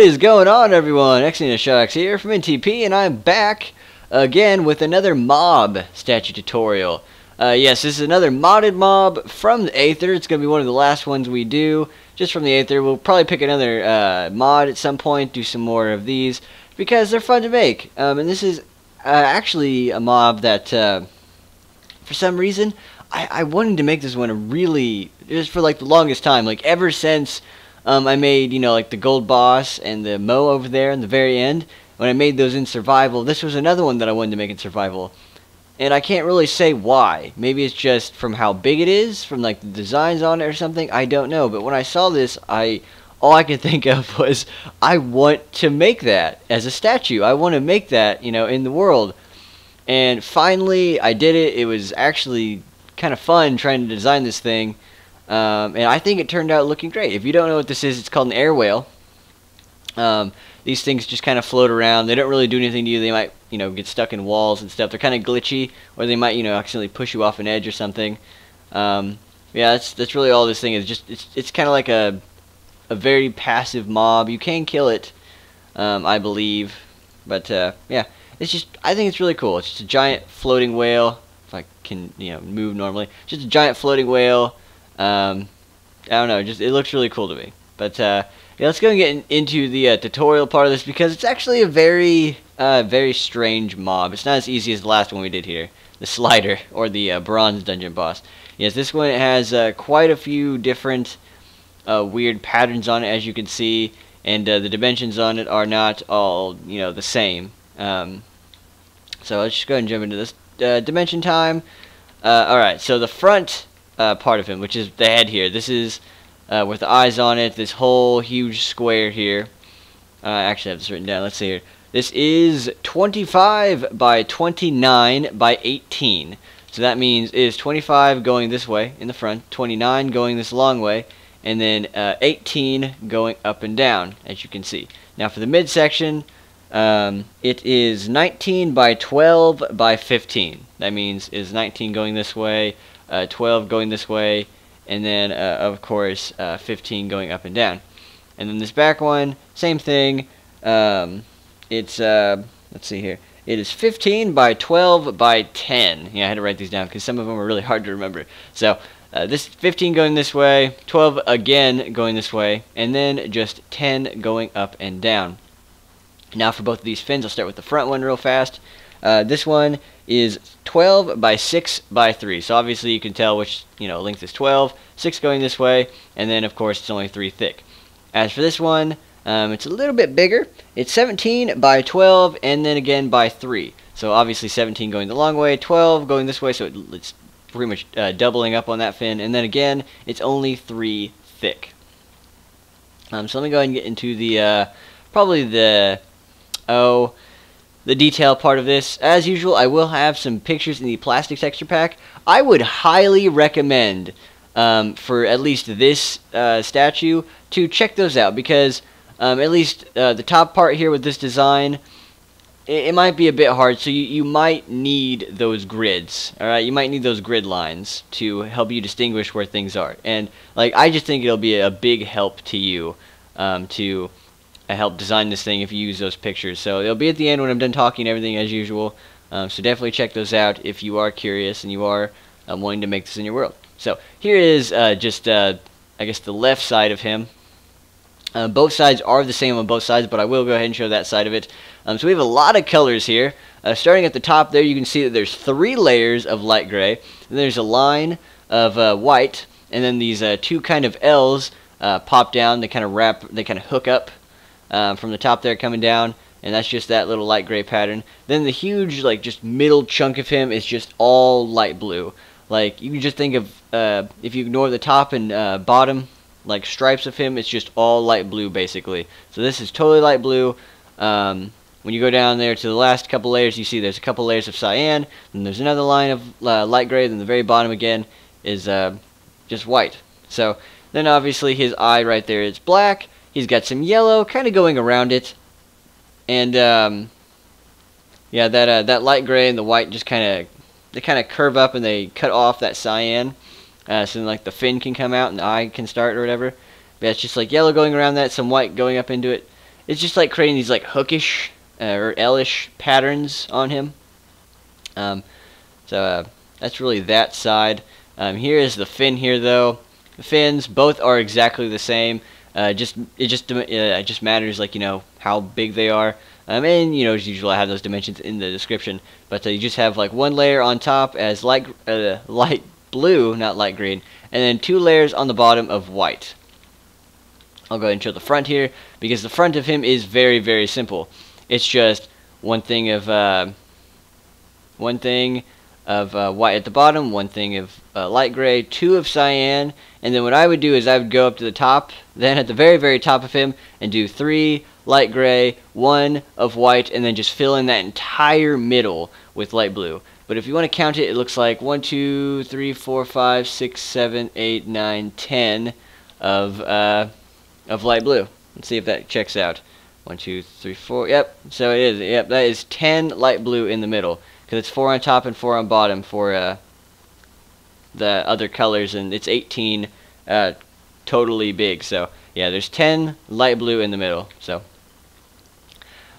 is going on, everyone? X here from NTP, and I'm back again with another mob statue tutorial. Yes, this is another modded mob from the Aether. It's going to be one of the last ones we do, just from the Aether. We'll probably pick another mod at some point, do some more of these, because they're fun to make. And this is actually a mob that, for some reason, I wanted to make this one really, just for like the longest time, like ever since I made, you know, like the gold boss and the Mo over there in the very end. When I made those in survival, this was another one that I wanted to make in survival. And I can't really say why. Maybe it's just from how big it is, from like the designs on it or something. I don't know. But when I saw this, all I could think of was, I want to make that as a statue. I want to make that, you know, in the world. And finally, I did it. It was actually kind of fun trying to design this thing. And I think it turned out looking great. If you don't know what this is, it's called an Aerwhale. These things just kind of float around. They don't really do anything to you. They might, you know, get stuck in walls and stuff. They're kind of glitchy, or they might, you know, accidentally push you off an edge or something. Yeah, that's really all this thing is. Just it's kind of like a very passive mob. You can kill it, I believe, but yeah, it's just, I think it's really cool. It's just a giant floating whale. If I can, you know, move normally, just a giant floating whale. I don't know, just it looks really cool to me. But yeah, let's go and get into the tutorial part of this, because it's actually a very very strange mob. It's not as easy as the last one we did here, the slider, or the bronze dungeon boss. Yes, this one has quite a few different weird patterns on it, as you can see, and the dimensions on it are not all, you know, the same. So let's just go ahead and jump into this dimension time. Alright, so the front part of him, which is the head here. This is with the eyes on it, this whole huge square here. I actually have this written down. Let's see here. This is 25 by 29 by 18. So that means it is 25 going this way in the front, 29 going this long way, and then 18 going up and down, as you can see. Now for the midsection, it is 19 by 12 by 15. That means is 19 going this way, 12 going this way, and then of course 15 going up and down. And then this back one, same thing. It's let's see here, it is 15 by 12 by 10. Yeah, I had to write these down because some of them are really hard to remember. So this 15 going this way, 12 again going this way, and then just 10 going up and down. Now for both of these fins, I'll start with the front one real fast. This one is 12 by 6 by 3. So obviously you can tell which, you know, length is 12, 6 going this way, and then of course it's only 3 thick. As for this one, it's a little bit bigger. It's 17 by 12 and then again by 3. So obviously 17 going the long way, 12 going this way, so it's pretty much doubling up on that fin, and then again it's only 3 thick. So let me go ahead and get into the probably the detail part of this. As usual, I will have some pictures in the plastic texture pack. I would highly recommend, for at least this statue, to check those out, because at least the top part here with this design, it might be a bit hard, so you might need those grids. Alright, you might need those grid lines to help you distinguish where things are. And like, I just think it'll be a big help to you to help design this thing if you use those pictures. So they'll be at the end when I'm done talking and everything, as usual. So definitely check those out if you are curious and you are wanting to make this in your world. So here is just I guess the left side of him. Both sides are the same on both sides, but I will go ahead and show that side of it. So we have a lot of colors here. Starting at the top there, you can see that there's 3 layers of light gray. And there's a line of white, and then these 2 kind of L's pop down. They kind of wrap, they kind of hook up from the top there coming down, and that's just that little light gray pattern. Then the huge, like, just middle chunk of him is just all light blue. Like, you can just think of, if you ignore the top and bottom, like, stripes of him, it's just all light blue, basically. So this is totally light blue. When you go down there to the last couple layers, you see there's a couple layers of cyan, and there's another line of light gray, then the very bottom again is just white. So then obviously his eye right there is black. He's got some yellow kind of going around it, and yeah, that light gray and the white just kind of curve up and they cut off that cyan, so then like the fin can come out and the eye can start or whatever. But it's just like yellow going around that, some white going up into it, it's just like creating these like hookish or L-ish patterns on him. That's really that side. Here is the fin here though. The fins both are exactly the same. It just matters, like, you know, how big they are. And you know, as usual, I have those dimensions in the description. But you just have like one layer on top as light blue, not light green, and then 2 layers on the bottom of white. I'll go ahead and show the front here, because the front of him is very, very simple. It's just one thing of white at the bottom, one thing of light gray, 2 of cyan, and then what I would do is I would go up to the top, then at the very, very top of him, and do 3 light gray, 1 of white, and then just fill in that entire middle with light blue. But if you want to count it, it looks like 1, 2, 3, 4, 5, 6, 7, 8, 9, 10 of light blue. Let's see if that checks out. 1, 2, 3, 4. Yep. So it is. Yep. That is 10 light blue in the middle, because it's 4 on top and 4 on bottom for the other colors, and it's 18 totally big. So yeah, there's 10 light blue in the middle. So,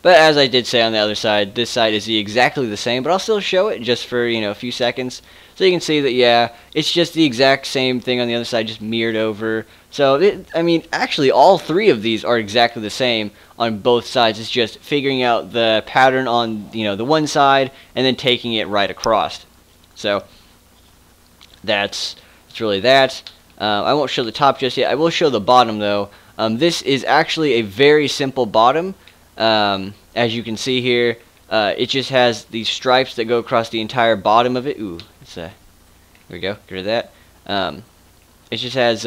but as I did say on the other side, this side is exactly the same, but I'll still show it just for, you know, a few seconds, so you can see that, yeah, it's just the exact same thing on the other side, just mirrored over. So I mean, actually all 3 of these are exactly the same on both sides. It's just figuring out the pattern on, you know, the one side and then taking it right across. So that's really that. I won't show the top just yet. I will show the bottom though. This is actually a very simple bottom. As you can see here, it just has these stripes that go across the entire bottom of it. Ooh, here we go. Get rid of that. It just has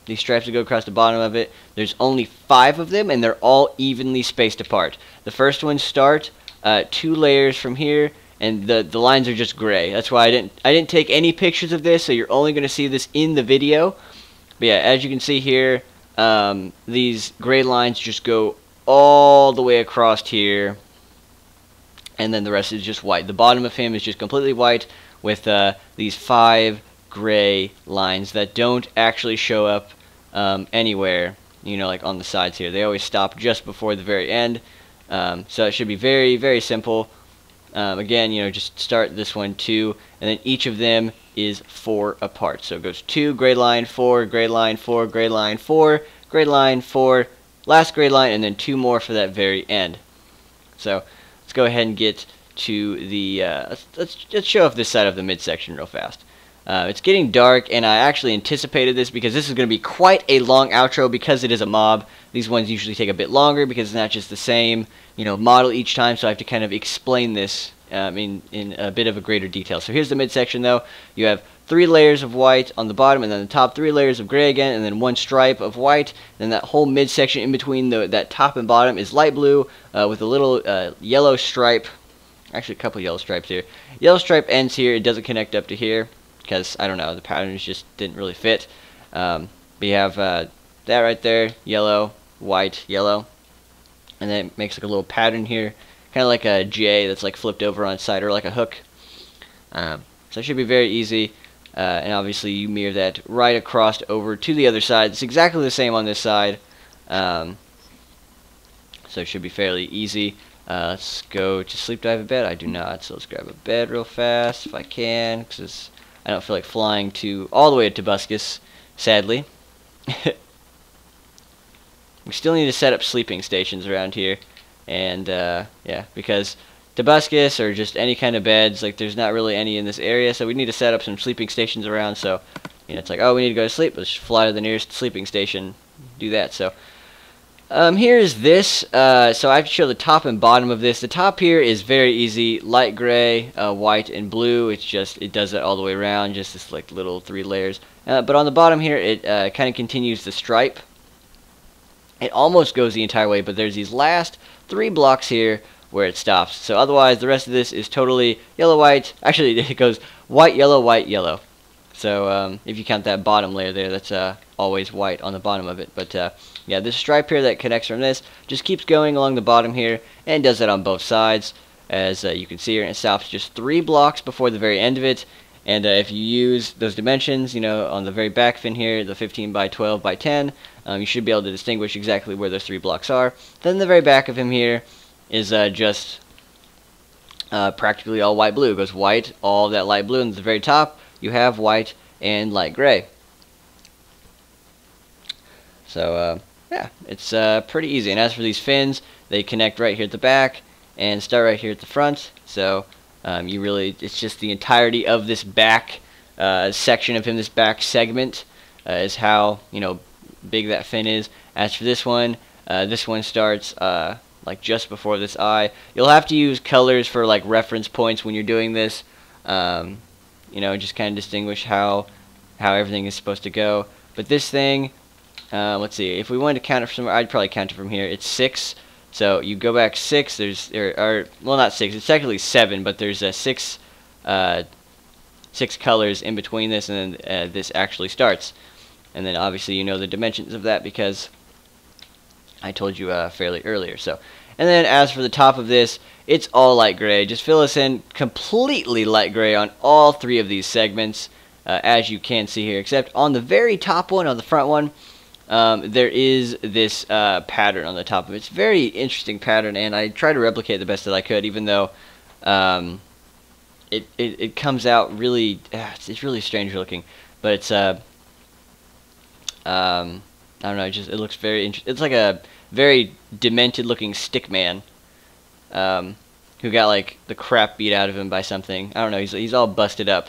these stripes that go across the bottom of it. There's only 5 of them, and they're all evenly spaced apart. The first ones start 2 layers from here, and the lines are just gray. That's why I didn't take any pictures of this, so you're only going to see this in the video. But yeah, as you can see here, these gray lines just go all the way across here, and then the rest is just white. The bottom of him is just completely white with these 5 gray lines that don't actually show up anywhere, you know, like on the sides here. They always stop just before the very end. So it should be very, very simple. Again, you know, just start this one 2, and then each of them is 4 apart. So it goes 2, gray line, 4, gray line, 4, gray line, 4, gray line, 4, last gray line, and then 2 more for that very end. So let's go ahead and get to the let's show off this side of the midsection real fast. It's getting dark, and I actually anticipated this because this is going to be quite a long outro because it is a mob. These ones usually take a bit longer because it's not just the same, you know, model each time, so I have to kind of explain this in a bit of a greater detail. So here's the midsection though. You have 3 layers of white on the bottom, and then the top 3 layers of gray again, and then 1 stripe of white. And that whole midsection in between that top and bottom is light blue with a little yellow stripe. Actually, a couple yellow stripes here. Yellow stripe ends here. It doesn't connect up to here because, I don't know, the patterns just didn't really fit. But you have that right there, yellow, white, yellow. And then it makes like a little pattern here, kind of like a J that's like flipped over on its side, or like a hook. So it should be very easy. And obviously you mirror that right across over to the other side. It's exactly the same on this side. So it should be fairly easy. Let's go to sleep dive a bed. I do not, so let's grab a bed real fast if I can, because I don't feel like flying all the way to Tobuscus, sadly. We still need to set up sleeping stations around here, and yeah, because Tobuscus or just any kind of beds, like there's not really any in this area, so we need to set up some sleeping stations around. So, you know, it's like, oh, we need to go to sleep, let's fly to the nearest sleeping station, do that. So here's this. So I have to show the top and bottom of this. The top here is very easy, light gray, white, and blue. It's just, it does that all the way around, just this like little 3 layers. But on the bottom here, it kind of continues the stripe. It almost goes the entire way, but there's these last 3 blocks here where it stops. So otherwise, the rest of this is totally yellow, white. Actually, it goes white, yellow. So if you count that bottom layer there, that's always white on the bottom of it. But yeah, this stripe here that connects from this just keeps going along the bottom here and does that on both sides, as you can see here, and it stops just 3 blocks before the very end of it. And if you use those dimensions, you know, on the very back fin here, the 15 by 12 by 10, You should be able to distinguish exactly where those 3 blocks are. Then the very back of him here is just practically all white blue. It goes white, all that light blue, and at the very top you have white and light gray. So yeah, it's pretty easy. And as for these fins, they connect right here at the back and start right here at the front. So it's just the entirety of this back section of him, this back segment is how big that fin is. As for this one starts like just before this eye. You'll have to use colors for like reference points when you're doing this. Just kind of distinguish how everything is supposed to go. But this thing, let's see, if we wanted to count it from somewhere, I'd probably count it from here. It's 6. So you go back 6. Well, not 6. It's technically 7, but there's 6 colors in between this, and then this actually starts. And then obviously you know the dimensions of that because I told you fairly earlier. So, and then as for the top of this, it's all light gray. Just fill us in completely light gray on all 3 of these segments, as you can see here. Except on the very top one, on the front one, there is this pattern on the top of it. It's a very interesting pattern, and I tried to replicate the best that I could, even though it comes out really, it's really strange looking. But it's I don't know, it looks very interesting. It's like a very demented looking stick man who got like the crap beat out of him by something. I don't know, he's all busted up.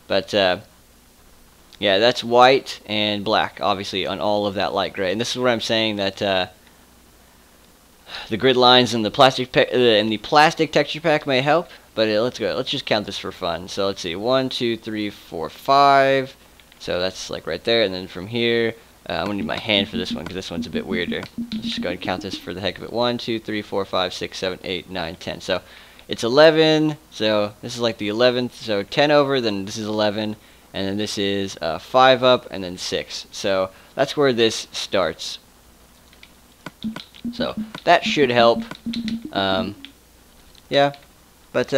But yeah, that's white and black, obviously, on all of that light gray. And this is where I'm saying that the grid lines and the plastic texture pack may help. But let's go. Let's just count this for fun. So let's see, 1, 2, 3, 4, 5. So that's like right there, and then from here, I'm going to need my hand for this one because this one's a bit weirder. Let's just go ahead and count this for the heck of it. 1, 2, 3, 4, 5, 6, 7, 8, 9, 10. So it's 11. So this is like the 11th. So 10 over, then this is 11. And then this is 5 up, and then 6. So that's where this starts. So that should help. Yeah. But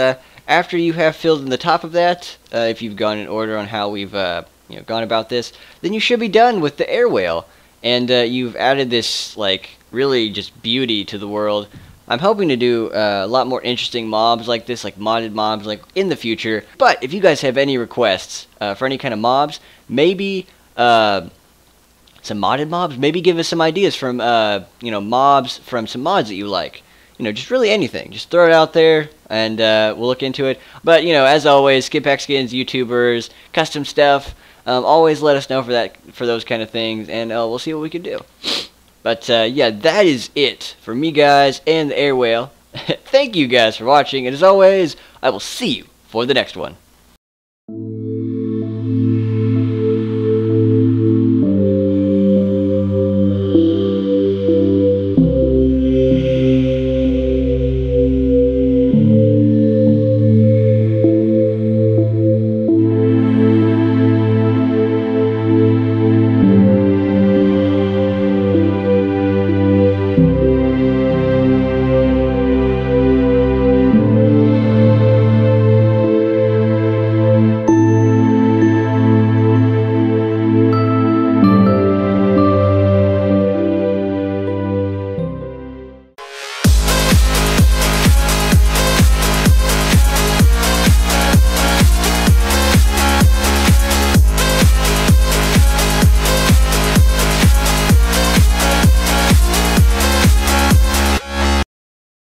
after you have filled in the top of that, if you've gone in order on how we've gone about this, then you should be done with the Aerwhale, and you've added this like really just beauty to the world. I'm hoping to do a lot more interesting mobs like this, like modded mobs, like in the future. But if you guys have any requests for any kind of mobs, maybe some modded mobs, maybe give us some ideas from mobs from some mods that you like. Just really anything. Just throw it out there, and we'll look into it. But as always, Skip Pack Skins, YouTubers, custom stuff. Always let us know for those kind of things, and we'll see what we can do. But yeah, that is it for me, guys, and the Aerwhale. Thank you guys for watching, and as always, I will see you for the next one.